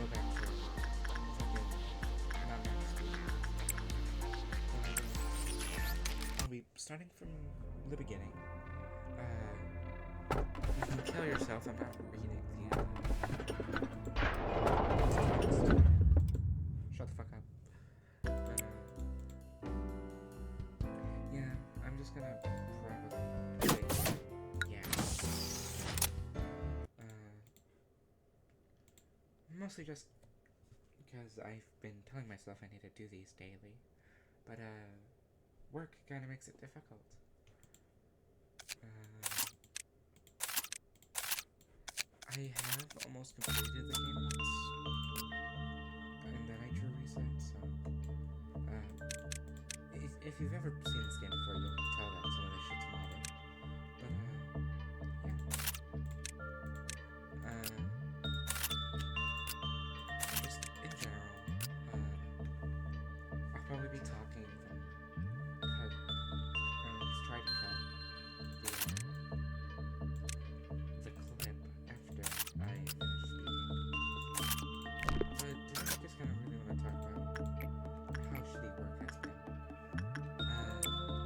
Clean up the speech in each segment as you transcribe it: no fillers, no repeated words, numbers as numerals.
go back to fucking not max speed. I'll be starting from the beginning. You can kill yourself. I'm not reading the. Shut the fuck up. Yeah, I'm just gonna probably. Yeah. Mostly just because I've been telling myself I need to do these daily, but work kind of makes it difficult. I have almost completed the game once, and then I drew reset, so, if you've ever seen this game before, you'll tell that some of this shit's modded, but, yeah. Just in general, I'll probably be talking from try to cut the clip after I finish speaking. But today I just kind of really want to talk about how shitty work has been.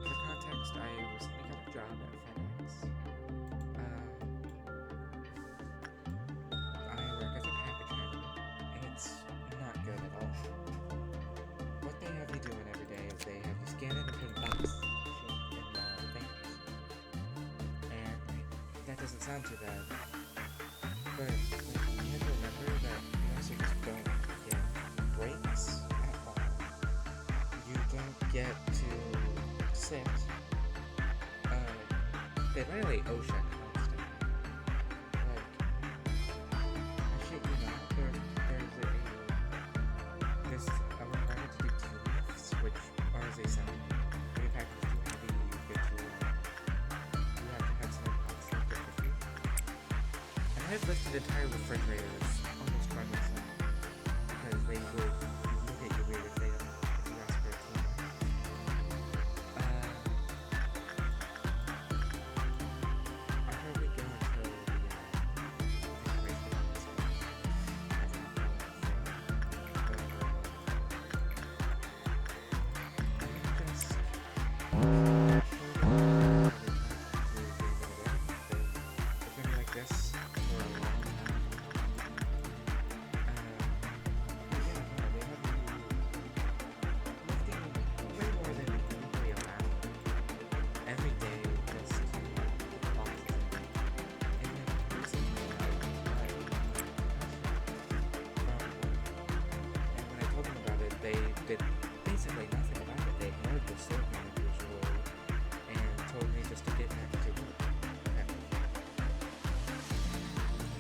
For context, I recently got a job at FedEx. I work as a package handler, and it's not good at all. What they have you doing every day is they have you scan in and put a box in the things. And that doesn't sound too bad. But you have to remember that you also just don't get breaks at all. You don't get to sit. They violate OSHA constantly. Like, I shit you not, there's a requirement to do teams, which are as they sound. When your package is too heavy, you have to have someone constantly get with you. And I've lifted entire refrigerators almost by myself, because they will look at you weird if you ask for a team. I'll probably go until the information is like this for a long time. They have you lifting way more than legally allowed every day just to get boxes. And then recently and when I told them about it, they did basically nothing about it. They ignored the store manager's rule and told me just to get back to work.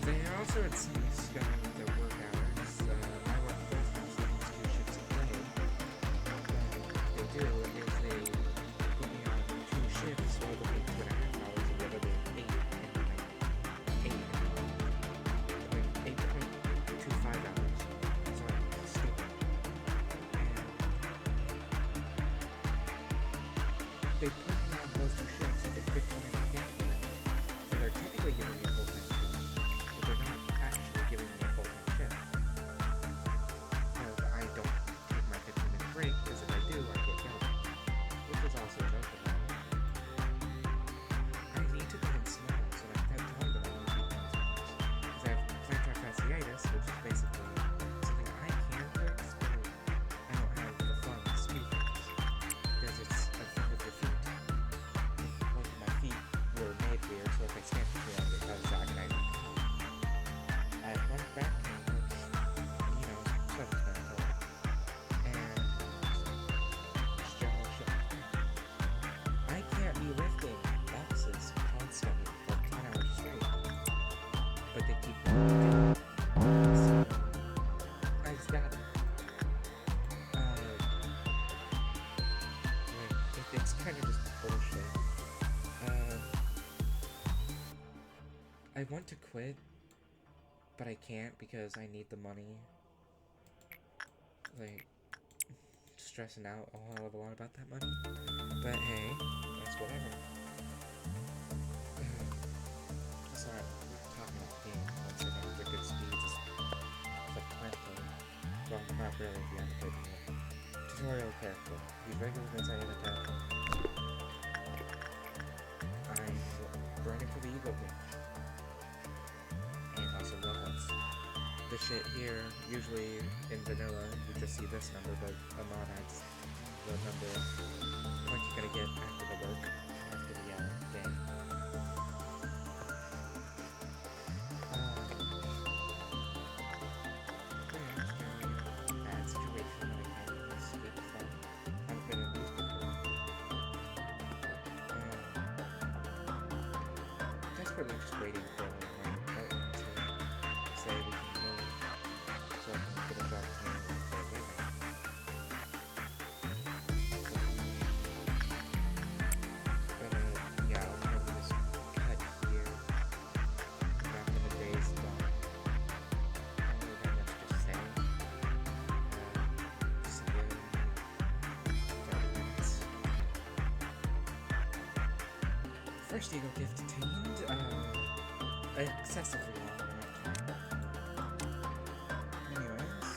They also had some discussion with their work hours. I work full time, so I use 2 shifts a day. What they do is they put me on 2 shifts, one of them 2.5 hours, and the other being 8 in the night. 8 in the morning. 8.25 hours. So it's stupid. And they put me on those 2 shifts at 15-minute gap. So they're technically giving me a full time shift. They're not actually giving me a full-time shift. Because I don't take my 15-minute break, because if I do, I get yelled at. Which is also an open one. I need to go and smell, so I have told them I need to go and smell. Because I have plantar fasciitis, which is basically something I can fix, but I don't have the funds to fix. Because it's a thing with your feet. Both of my feet were made weird, so if I stand too long, it causes aggravating. I have one back pain, which, self-explanatory, and just general shit. I can't be lifting boxes constantly for 10 hours straight, but they keep going. So, I just got it's kind of just bullshit. I want to quit, but I can't because I need the money. Like, stressing out a hell of a lot about that money. But hey, that's whatever. Sorry, I'm talking about the game. Once again, the good speed, just the plenty. really at the end of the tutorial character. He's regular inside of attack. I'm burning for the ego gauge. And also robots. The shit here, usually in vanilla, you just see this number, but a mod adds the number of points you're gonna get after the work, after the game. Bad situation that I can't escape from. Haven't been in these before. Desperately just waiting for my partner to say we can move so I can get a job here and for a living. But yeah, I'll probably just cut here. Back in the days, but I don't really have much to say. Just again, 30 minutes. First ego gift attained, excessively long amount of time. Anyways,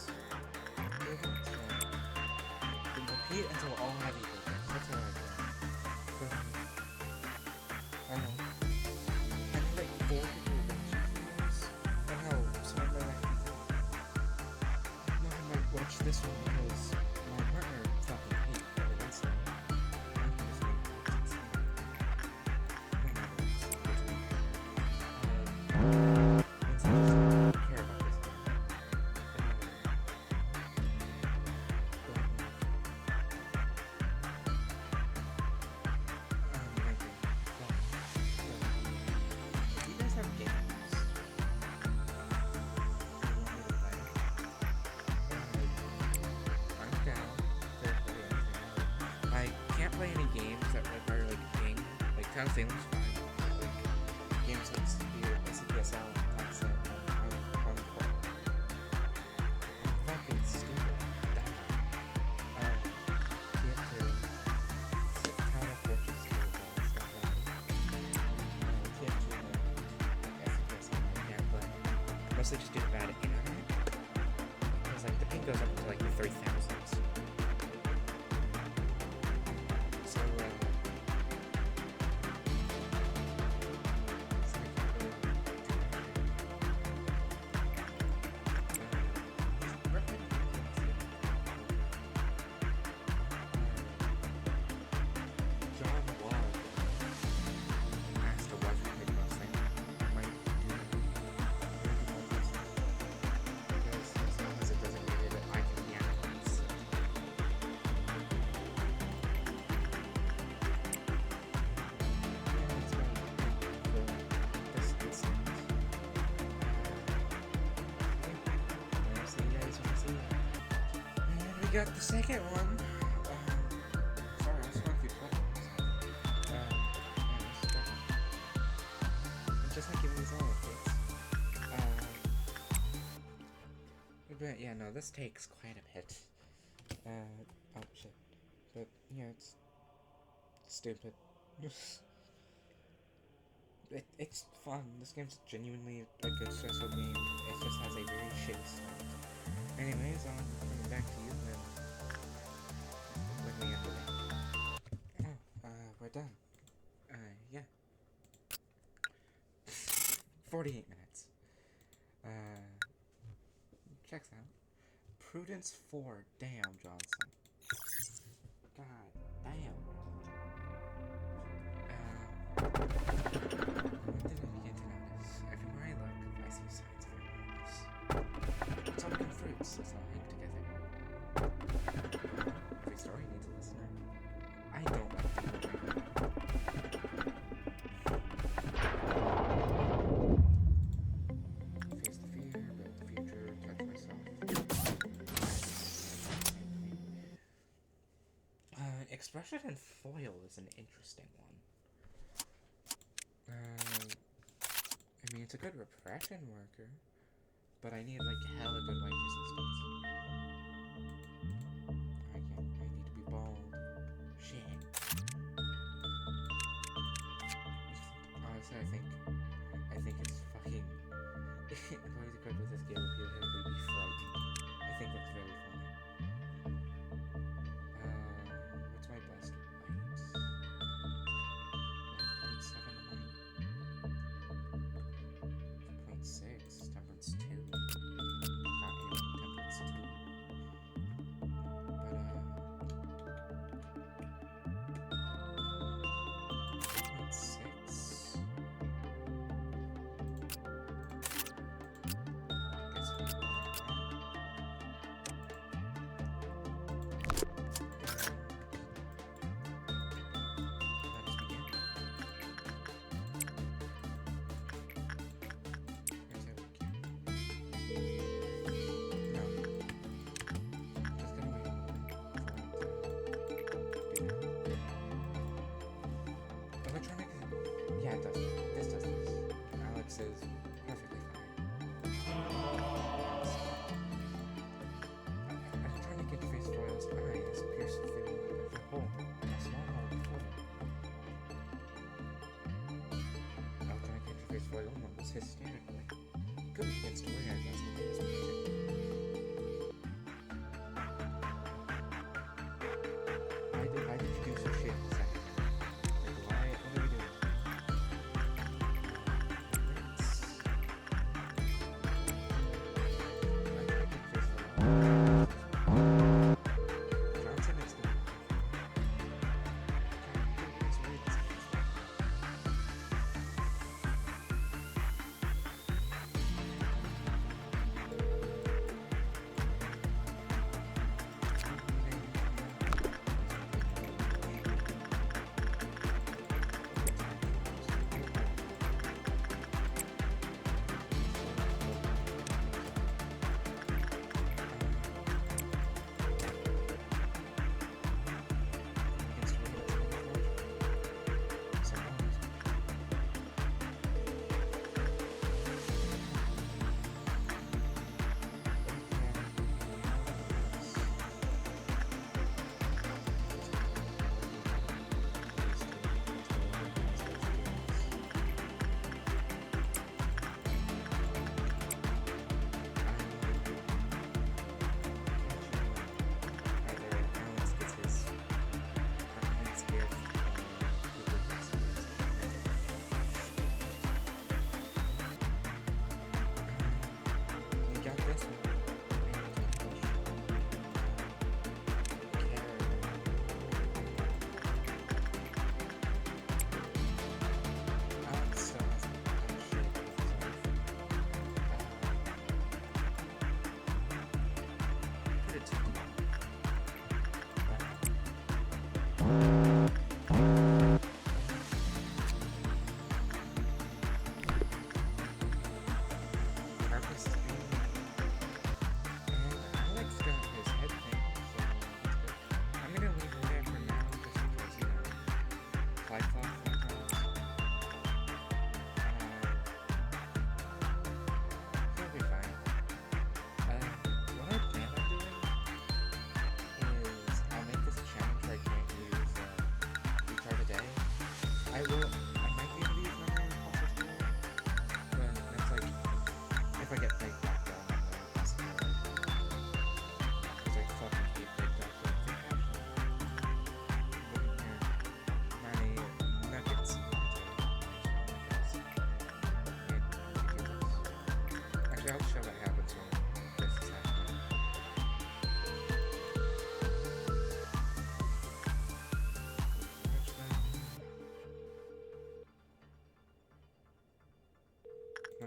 ego gift, repeat until all have ego gifts, that's what I do. But, I don't know, I need like 4 people watching videos, and how someone might actually think, no, I might watch this one because my partner fucking hates every once in a while. I can just make it insane. Town Salem's fine. Like, games like CPSL and Toxic, I'm fucking stupid. You have to sit Town of Fortress and stuff like that. You have to, like SCPSL, yeah, but mostly just do the bad internet. Because, like, the ping goes up to, like, the 3,000s. Got the second one. Sorry, I was going through I'm just not giving these all updates. But yeah, no, this takes quite a bit. Oh shit. But yeah, it's stupid. It's fun. This game's genuinely a good stressful game. It just has a very shitty start. Anyways, coming back to you when we end the day. Oh, we're done. Yeah. 48 minutes. Checks out. Prudence 4. Damn, Johnson. God damn. When did I begin to notice? Everywhere I look, I see signs of awareness. It's all looking fruits, let's all hang together. Every story needs a listener. I don't like people right now. Face the fear, build the future, touch myself. Expression and foil is an interesting one. I mean, it's a good repression worker, but I need, like, hella good light resistance. I need to be bald. Shit. Honestly, I think it's fucking... Employees equipped with this skill appear to be frightened. I think that's very funny. Alex is perfectly fine. Electronic interface foil's eyes pierced through the hole, a small hole before. Electronic interface foil mumbles hysterically. Go against where that's the biggest music. Why did you do some shit in a second? Like, what are we doing? Johnson is the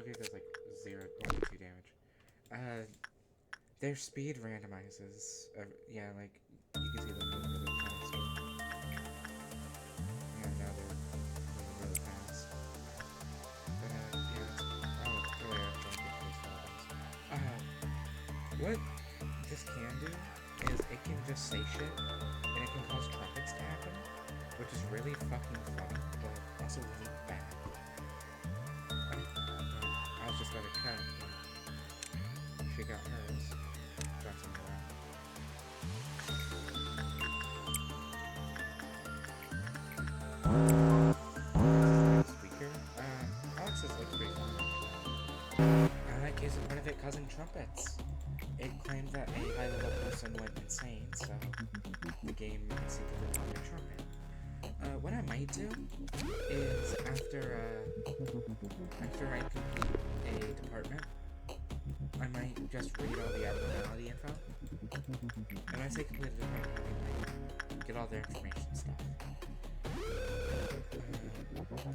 Does like 0.2 damage. Their speed randomizes. Yeah, like you can see them moving really fast. Yeah, now they're moving really fast. But yeah, really what this can do is it can just say shit, and it can cause trumpets to happen, which is really fucking funny, but also really bad. I was just let it cut. She got hers. Johnson speaker. Alex's looks pretty fun. In that case, what of it causing trumpets? It claimed that a high-level person went insane, so the game instinctively called a trumpet. What I might do is after I complete a department, I might just read all the abnormality info. And once I complete the department, I might get all their information stuff.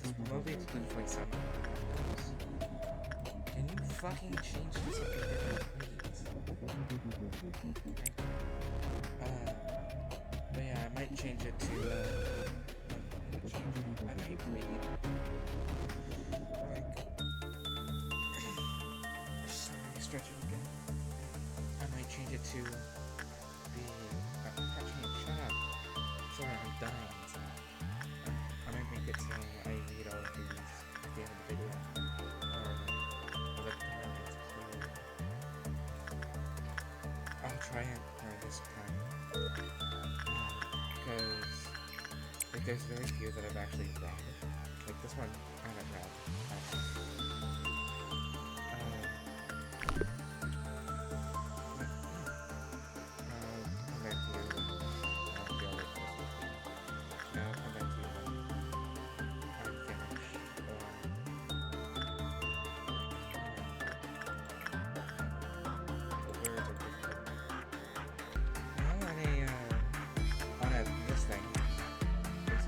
This will be excluded like some. Can you fucking change to something different, please? But yeah, I might change it to, I might read, like, sorry, stretching again. I might change it to the, shut up. Sorry, I'm dying. I might make it so I read all of these at the end of the video. try it this time. Because like there's very few that I've actually read. Like this one I haven't read. Come back to you. Be all right for this one. No, come back to you then. I'm finished. The words are difficult. Now on a this thing.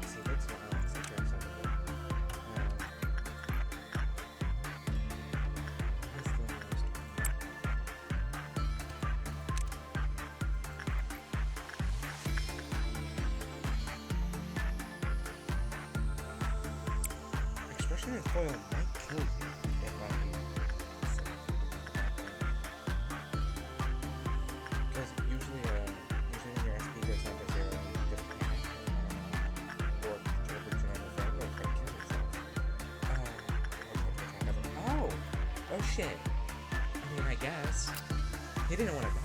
See, that's what I want to say for a second. That's the worst. Expression in foil might kill you if because usually when your SP goes down to 0, you just panic or temperature on the phone or try to kill yourself. Oh shit. I mean, I guess he didn't want to die.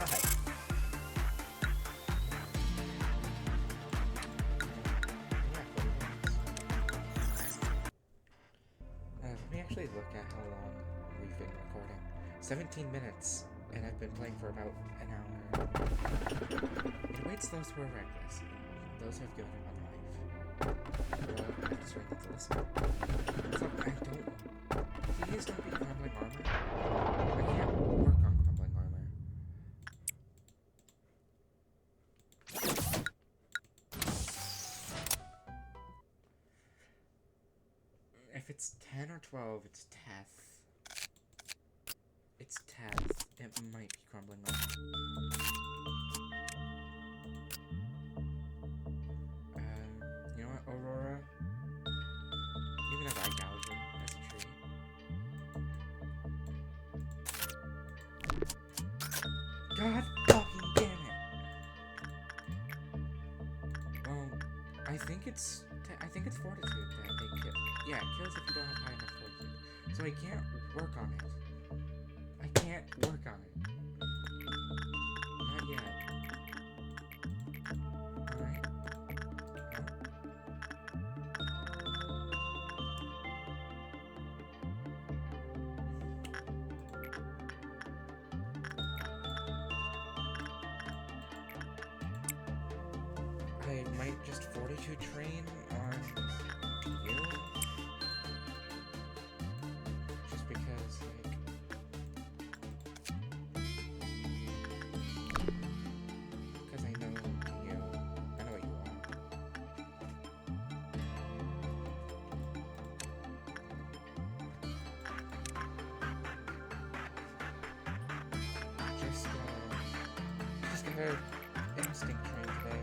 Let me actually look at how long we've been recording. 17 minutes, and I've been playing for about an hour. It awaits those who are reckless, those who have given up on life. Well, I just really need to listen. So, please don't be crumbling armor. I can't work on crumbling armor. If it's 10 or 12, it's Teth. It's Teth. It might be crumbling armor. You know what, Aurora? You can have Eye Gouger as a tree. God fucking damn it! Well, I think it's Fortitude that they kill. Yeah, it kills if you don't have high enough Fortitude. So I can't work on it. I can't work on it. Not yet. Alright. I might just Fortitude train on you. Just because, like... Because I know you. I know what you are. Just gonna instinct train today.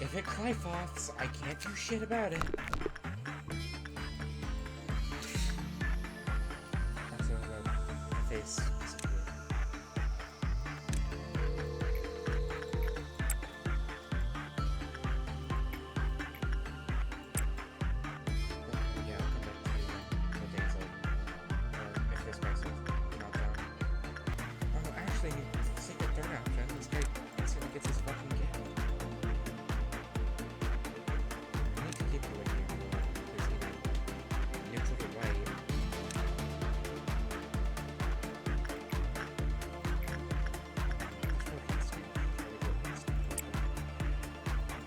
If it Clyfoths, I can't do shit about it. That's a face. Yeah, I'll come back to you when things like, if this guy's not down. Oh, actually, secret third option. This guy instantly gets his fucking gift. I need to keep you in here because neutral to white.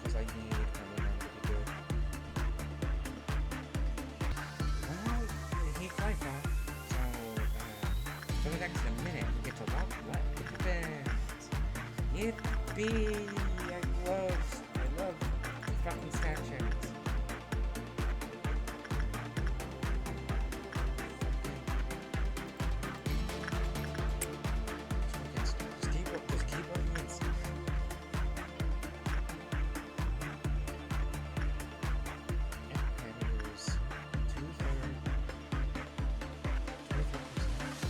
Because I need Crumbling to be good. Well, he fly far. So, for the next minute, we get to walk weapons. Yippee! I love the fucking stat checks. Just keep working it. Yeah, and it was 2/3, 24%,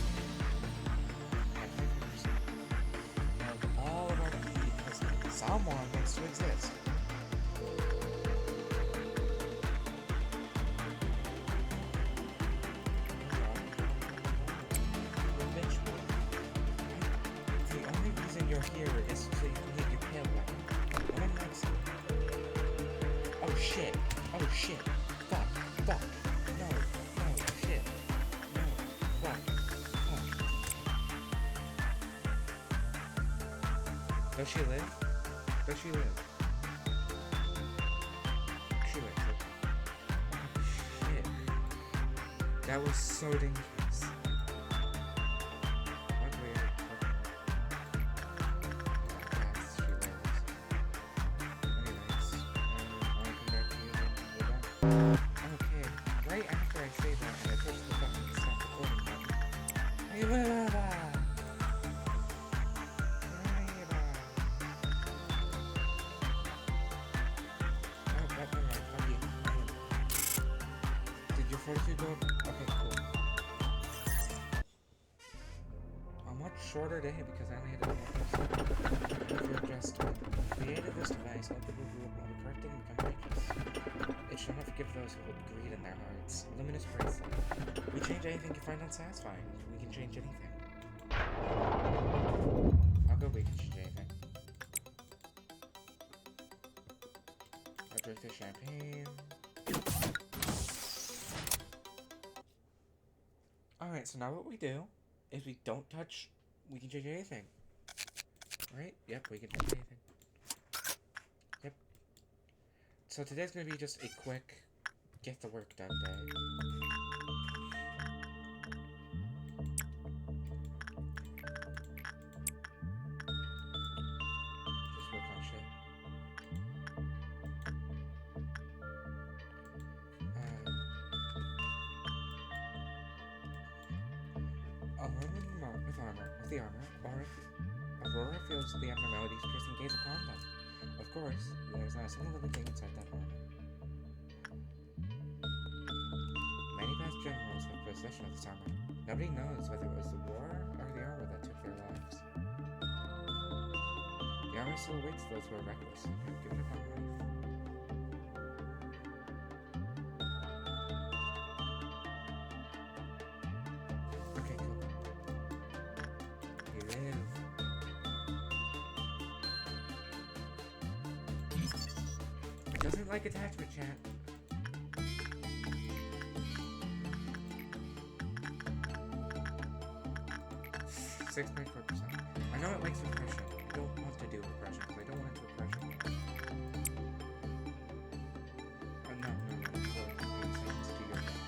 and 5% of all of our because someone wants to exist. shit. Oh shit. Fuck. Fuck. No. No. Shit. No. Fuck. Fuck. Does she live? Does she live? She lives. Okay. Oh shit. That was so dangerous. What weird. Yes, she lives. Anyways, I'll come back to you when we're done. Okay, right after I say that and I push the button to stop recording button. Hey, did your fortitude go up? Okay, cool. A much shorter day because I only had to do one. If you're just created this device, all people who will be correcting become righteous. It shall not forgive those who hold greed in their hearts. Luminous bracelet. We change anything you find unsatisfying. We can change anything. I'll go we can change anything. I'll drink the champagne. Alright, so now what we do is we don't touch, we can change anything. Right? Yep, we can change anything. Yep. So today's gonna be just a quick get the work done day. Just work on shit. With the armor, Aurora feels the abnormalities piercing gaze upon them. Of course, there's not a single living thing inside that armor. Many past generals have possession of this armor. Nobody knows whether it was the war or the armor that took their lives. The armor still awaits those who are reckless and have given up on life. Okay, cool. You live. It doesn't like attachment, chat. 6.4%. I know it likes repression. I don't want to do repression because I don't want it to repression me. No. Being sentenced to your death.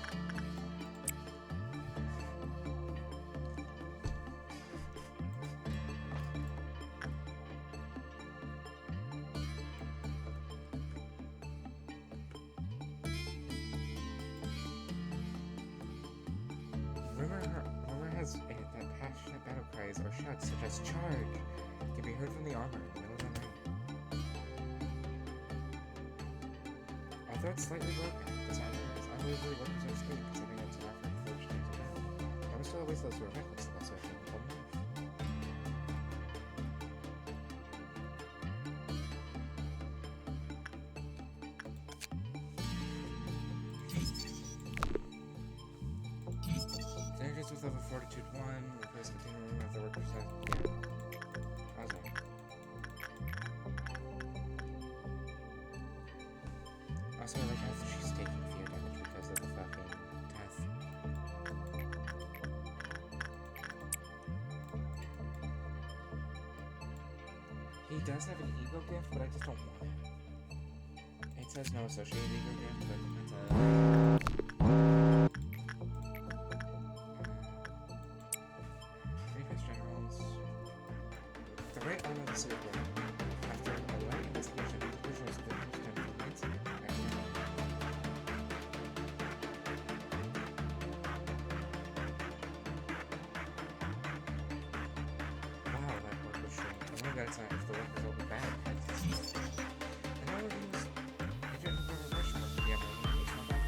Rumor has it that passionate battle cries or shouts such as "Charge!" can be heard from the armor in the middle of the night. Although it's slightly broken, this armor is unbelievably well preserved state considering it's an offering forged days ago. Armor still awaits those who are reckless and those who have taken full life. Synergies with level Fortitude 1, replace continuing with the workers that. Yeah. I was right. Also, I like how she's taking fear damage because of the fucking death. He does have an ego gift, but I just don't want it. It says no associated ego gift, but it's a. The right arm of the city board. After a light investigation, visuals of the potential incident at the end. Wow, that work was showing. I wonder if the work was over bad. And all of these agent of reversion work the other one is not back.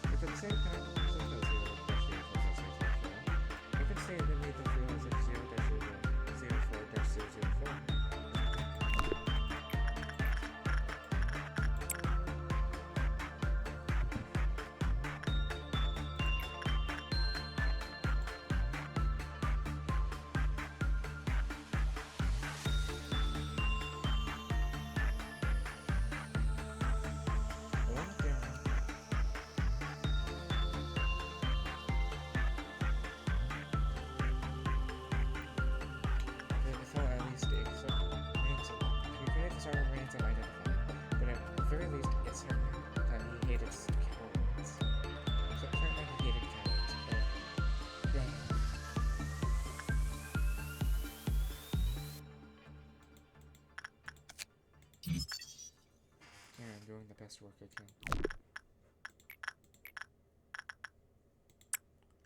But at the same time, say that made the 0-0-04-004. doing the best work I can.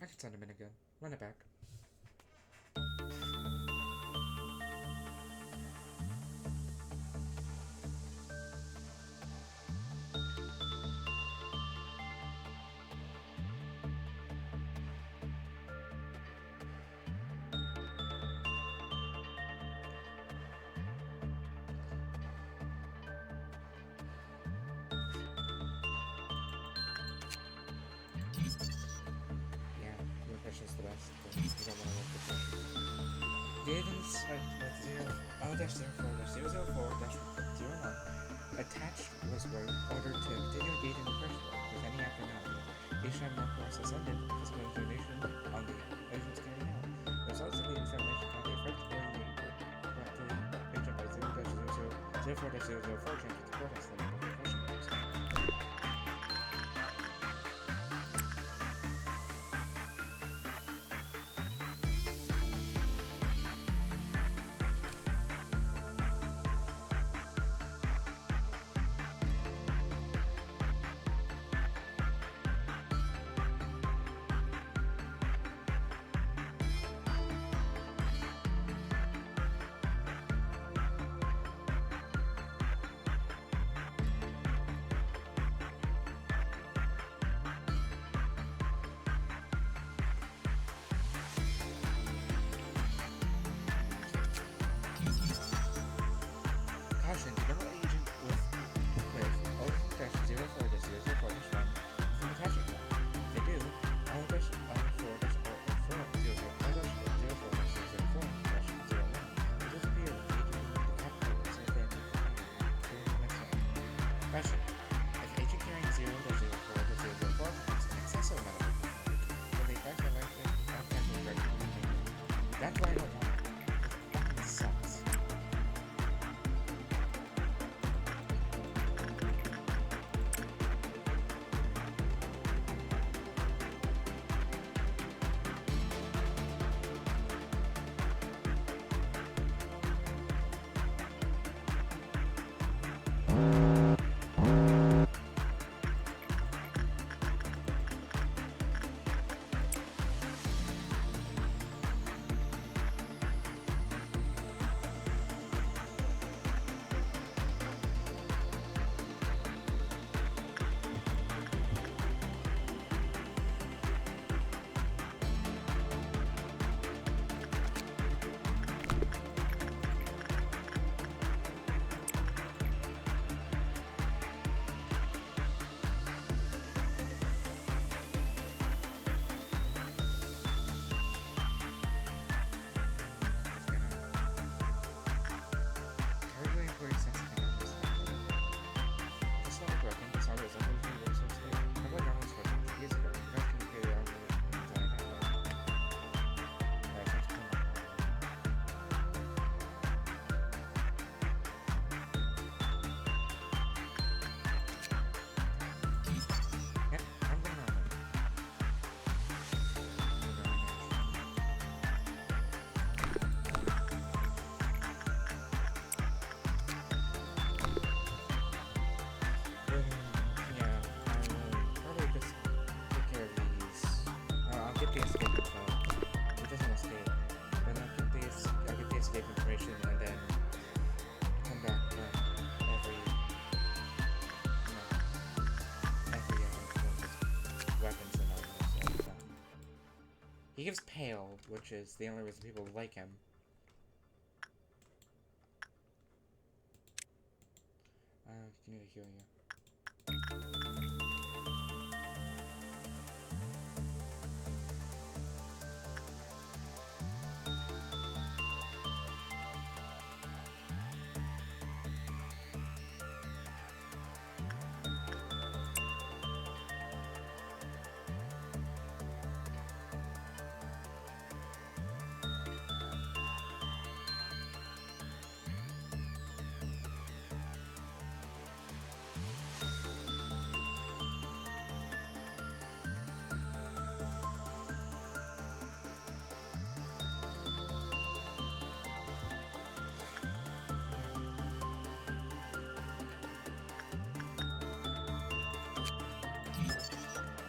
I can send him in again. Run it back. Yeah, your impression's the best, but you don't want to work with pressure. Gaven's O-04-004-01 attached was ordered to continue gating the pressure with any abnormality. HM now process ended, physical information on the agents carried out. The results of the examination found the effectively agent by 0-004-004 changed the cortex level of the pressure levels. Caution, do not agent with O-04-004-004-1 from the attachment point. If they do, O-04-004-004-004-001 will disappear with agent the capital as if they had been during the next one. Question. If agent carrying 0-04-004 has an excessive amount of work, then the effects are likely directly. That's why I don't want it. It fucking sucks. He gives pale, which is the only reason people like him. Continue to heal you.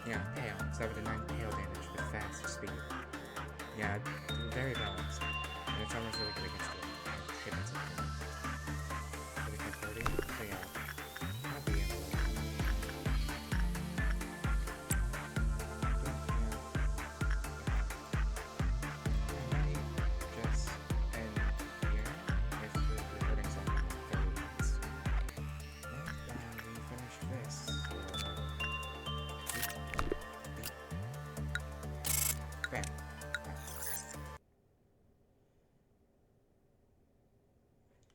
Yeah, pale. 7 to 9 pale damage with fast speed. Yeah, very balanced. And it's almost really good against it. Hit it. But it got 30, so yeah. Not the end. I might just end here if the recording's only 30 minutes. And we finish this. Bam.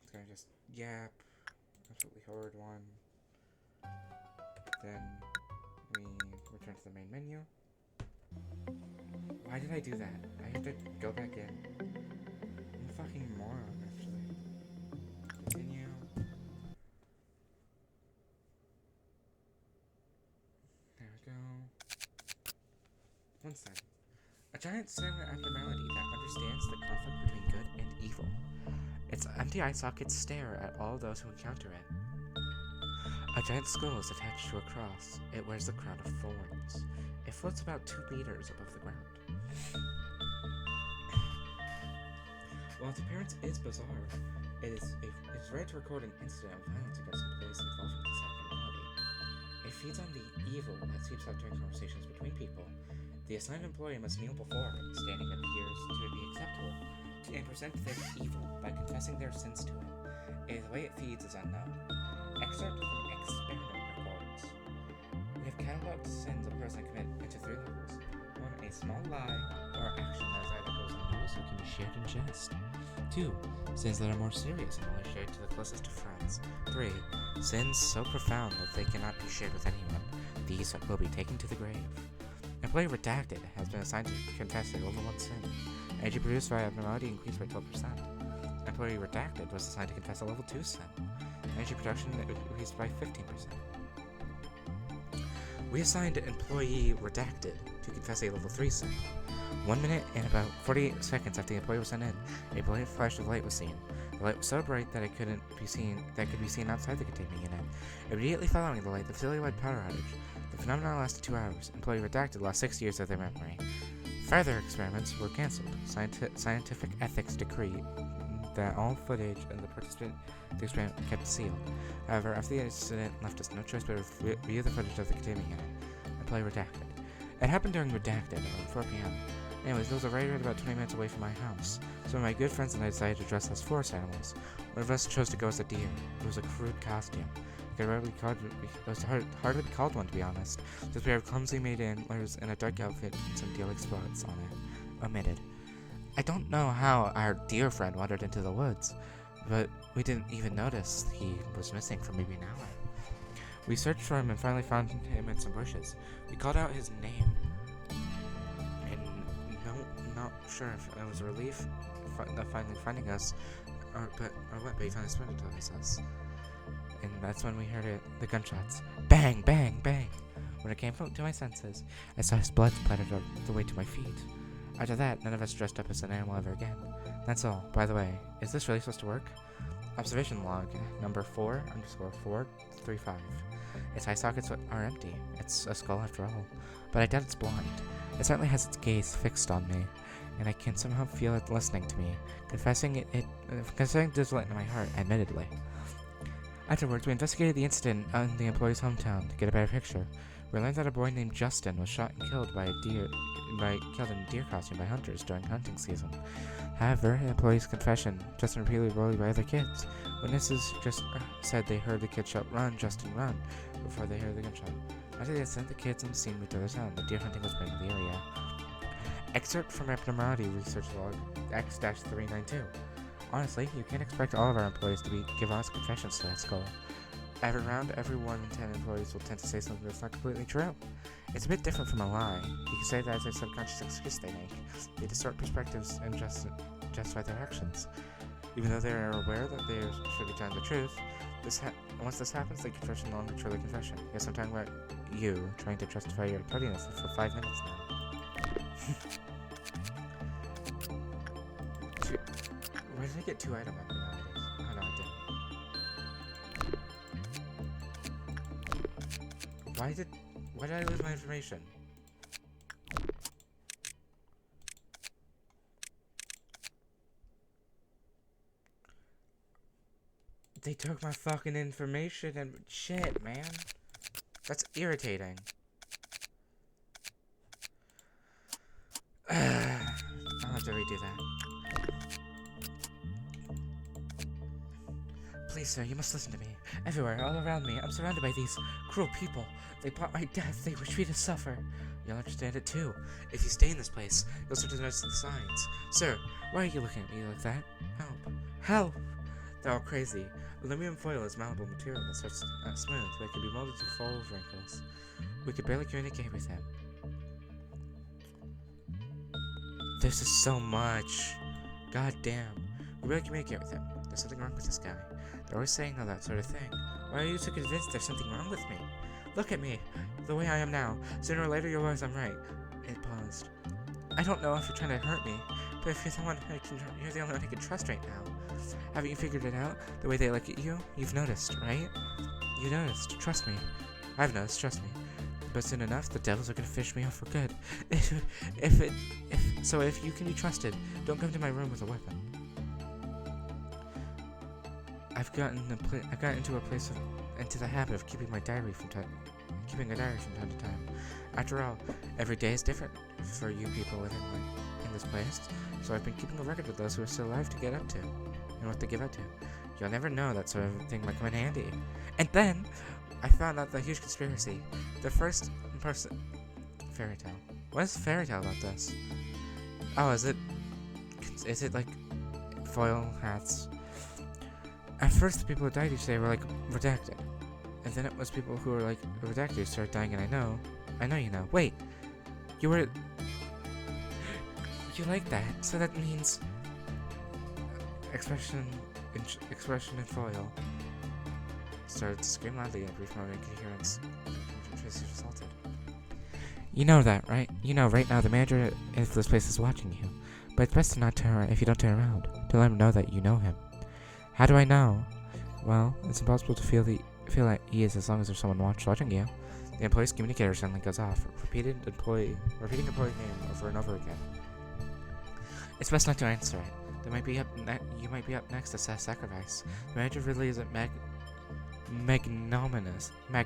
It's gonna just yap. Absolutely horrid one. Then we return to the main menu. Why did I do that? I have to go back in. I'm a fucking moron, actually. Continue. There we go. One side. A giant silent abnormality that understands the conflict between good and evil. Its empty eye sockets stare at all those who encounter it. A giant skull is attached to a cross. It wears a crown of thorns. It floats about 2 meters above the ground. While its appearance is bizarre, it is rare to record an incident of violence against employees involving this abnormality. It feeds on the evil that seeps out during conversations between people. The assigned employee must kneel before it, standing appears to be acceptable, and present their evil by confessing their sins to it. The way it feeds is unknown. Excerpt from experiment records. We have cataloged sins a person commit into 3 levels. 1. A small lie or action that is either goes unnoticed or can be shared in jest. 2. Sins that are more serious and only shared to the closest of friends. 3. Sins so profound that they cannot be shared with anyone. These will be taken to the grave. Employee Redacted has been assigned to confess a level 1 sin. Energy produced by abnormality increased by 12%. Employee Redacted was assigned to confess a level 2 sin. Energy production increased by 15%. We assigned Employee Redacted to confess a level 3 sin. 1 minute and about 48 seconds after the employee was sent in, a brilliant flash of light was seen. The light was so bright that it could be seen outside the containment unit. Immediately following the light, the facility-wide power outage. The phenomenon lasted 2 hours. Employee Redacted lost 6 years of their memory. Further experiments were cancelled. Scientific ethics decree that all footage of the participant of the experiment kept sealed. However, after the incident left us no choice but to review the footage of the containment unit. Employee Redacted. It happened during Redacted around 4 p.m. Anyways, there was a rider about 20 minutes away from my house. So my good friends and I decided to dress as forest animals. One of us chose to go as a deer. It was a crude costume. It was hard to be called one, to be honest. This pair of clumsily made antlers and a dark outfit and some deer-like spots on it. Omitted. I don't know how our deer friend wandered into the woods, but we didn't even notice he was missing for maybe an hour. We searched for him and finally found him in some bushes. We called out his name, and not sure if it was a relief finally finding us, or what, but he finally sprinted towards us. And that's when we heard it, the gunshots. Bang, bang, bang! When I came to my senses, I saw his blood splattered the way to my feet. After that, none of us dressed up as an animal ever again. That's all. By the way, is this really supposed to work? Observation log, number 4_435. Its eye sockets are empty. It's a skull after all. But I doubt it's blind. It certainly has its gaze fixed on me, and I can somehow feel it listening to me. Confessing does light in my heart, admittedly. Afterwards, we investigated the incident in the employee's hometown to get a better picture. We learned that a boy named Justin was shot and killed killed in a deer costume by hunters during hunting season. However, in the employee's confession, Justin repeatedly bullied by other kids. Witnesses just said they heard the kid shout, "Run, Justin, run," before they heard the gunshot. After the incident, the kids on the scene moved to their town. The deer hunting was banned in the area. Excerpt from Abnormality Research Log X-392. Honestly, you can't expect all of our employees to give honest confessions to that skull. Around every 1 in 10 employees will tend to say something that's not completely true. It's a bit different from a lie. You can say that as a subconscious excuse they make. They distort perspectives and justify their actions. Even though they are aware that they should be telling the truth, once this happens, the confession no longer truly confession. Yes, I'm talking about you trying to justify your tardiness for 5 minutes now. Where did I get 2 item abnormalities? Oh no, I didn't. Why did I lose my information? They took my fucking information and shit, man. That's irritating. I'll have to redo that. Please, sir, you must listen to me. Everywhere, all around me, I'm surrounded by these cruel people. They plot my death. They wish me to suffer. You'll understand it too. If you stay in this place, you'll start to notice the signs. Sir, why are you looking at me like that? Help. Help! They're all crazy. Aluminum foil is malleable material that starts smooth, but it can be molded to full of wrinkles. We could barely communicate with him. This is so much. God damn. We barely communicate with him. There's something wrong with this guy. They're always saying all that sort of thing. Why are you so convinced there's something wrong with me? Look at me, the way I am now. Sooner or later you'll realize I'm right. It paused. I don't know if you're trying to hurt me, but if you're the only one I can trust right now. Haven't you figured it out? The way they look at you? You've noticed, right? You noticed. Trust me. I've noticed, trust me. But soon enough, the devils are gonna fish me off for good. So if you can be trusted, don't come to my room with a weapon. I've gotten into the habit of keeping a diary from time to time. After all, every day is different for you people living in this place, so I've been keeping a record of those who are still alive to get up to, and what they give up to. You'll never know, that sort of thing might come in handy. And then, I found out the huge conspiracy. The first person... Fairy tale. What is fairy tale about this? Oh, is it like foil hats? At first, the people who died each day were like redacted. And then it was people who were like redacted who started dying, and I know you know. Wait, you like that, so that means expression in foil. Started to scream loudly in a brief moment of coherence. Tracy was assaulted. You know that, right? You know right now the manager of this place is watching you. But it's best to not turn around if you don't turn around. To let him know that you know him. How do I know? Well, it's impossible to feel at ease as long as there's someone watching you. The employee's communicator suddenly goes off, repeating employee name over and over again. It's best not to answer it. You might be up next to sacrifice. The manager really isn't magnanimous, as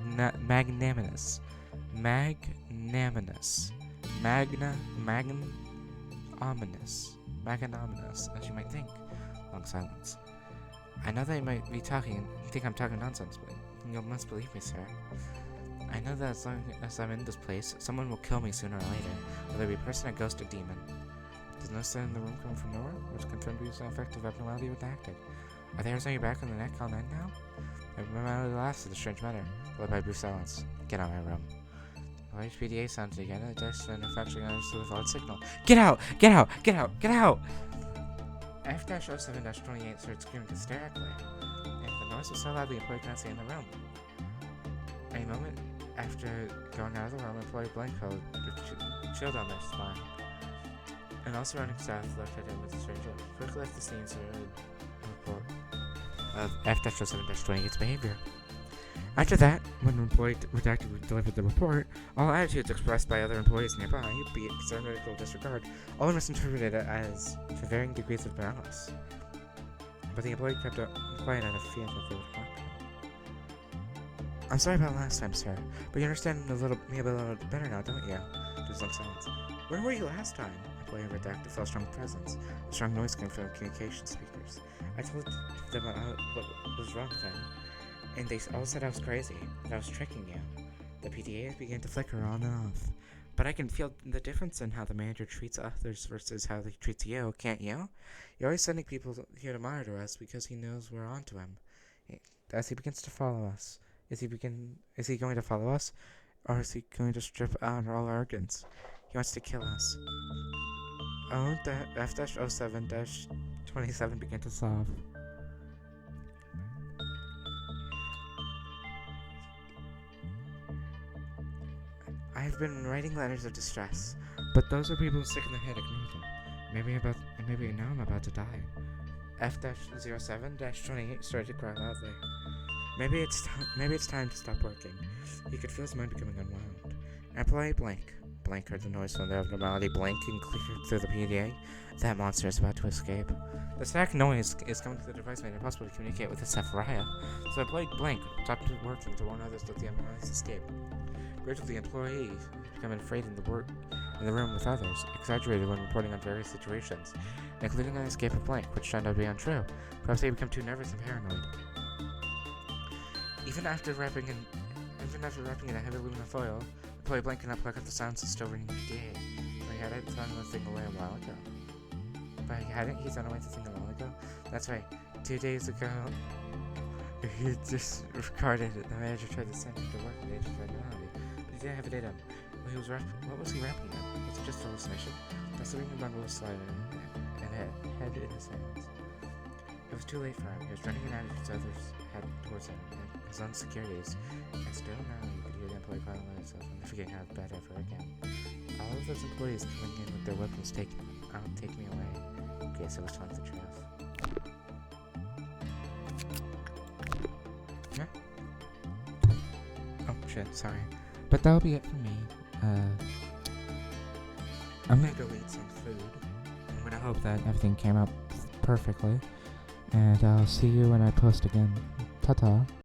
you might think. Long silence. I know that you might be think I'm talking nonsense, but you must believe me, sir. I know that as long as I'm in this place, someone will kill me sooner or later, whether it be a person, a ghost, or demon. Does no sound in the room come from nowhere, which confirmed to be some effect of abnormality redacted? Are the hairs on your back and the neck all night now? I remember the last of the strange matter, followed by brief silence. Get out of my room. The HPDA sounded again, and the desk manufacturing understood a valid signal. Get out! Get out! Get out! Get out! F-07-28 started screaming hysterically, and the noise was so loud the employee could not stay in the room. A moment after going out of the room, employee Blanco chilled on their spine, and all surrounding staff looked at him with a strange look. He quickly left the scene so he would report of F-07-28's behavior. After that, when an employee redacted delivered the report, all attitudes expressed by other employees nearby, be it concern, ridicule, or disregard, all were misinterpreted as to varying degrees of malice. But the employee kept quiet out of fear that they would harm him. I'm sorry about last time, sir, but you understand me a little better now, don't you? There's long silence. Where were you last time? Employee redacted felt a strong presence. A strong noise came from communication speakers. I told them what was wrong with them, and they all said I was crazy, that I was tricking you. The PDA began to flicker on and off. But I can feel the difference in how the manager treats others versus how he treats you, can't you? You're always sending people here to monitor us because he knows we're onto him. As he begins to follow us, is he going to follow us? Or is he going to strip out all our organs? He wants to kill us. Oh, the F-07-27 began to sob. I've been writing letters of distress, but those are people sick in the head. Ignore them. Maybe now I'm about to die. F-07-28 started to cry loudly. Maybe it's time to stop working. He could feel his mind becoming unwound. Employee blank Blank heard the noise from the abnormality. Blank and cleared through the PDA. That monster is about to escape. The static noise is coming to the device, made it impossible to communicate with the Sephiria. So Blank stopped working to warn others that the abnormalities escape. Gradually, the employee became afraid in the room with others, exaggerated when reporting on various situations, including an escape of Blank, which turned out to be untrue. Perhaps they become too nervous and paranoid. Even after wrapping in a heavy aluminum foil, employee Blank could not pluck out the sounds of still ringing PDA. But he hadn't thrown the thing away a while ago. That's right. 2 days ago, he just recorded it. The manager tried to send him to work at the age of regularity. But he didn't have a date on. What was he rapping at? Was it just a hallucination? That's the ringing bundle was sliding and head in his hands. It was too late for him. He was running an attitude others had towards him, and his insecurities. And still now you could hear the employee calling out himself and never getting out of bed ever again. All of those employees coming in with their weapons take me away. Okay, so let's find the truth. Yeah? Oh shit, sorry. But that'll be it for me. I'm gonna go eat some food. I'm gonna hope that everything came out perfectly. And I'll see you when I post again. Ta-ta.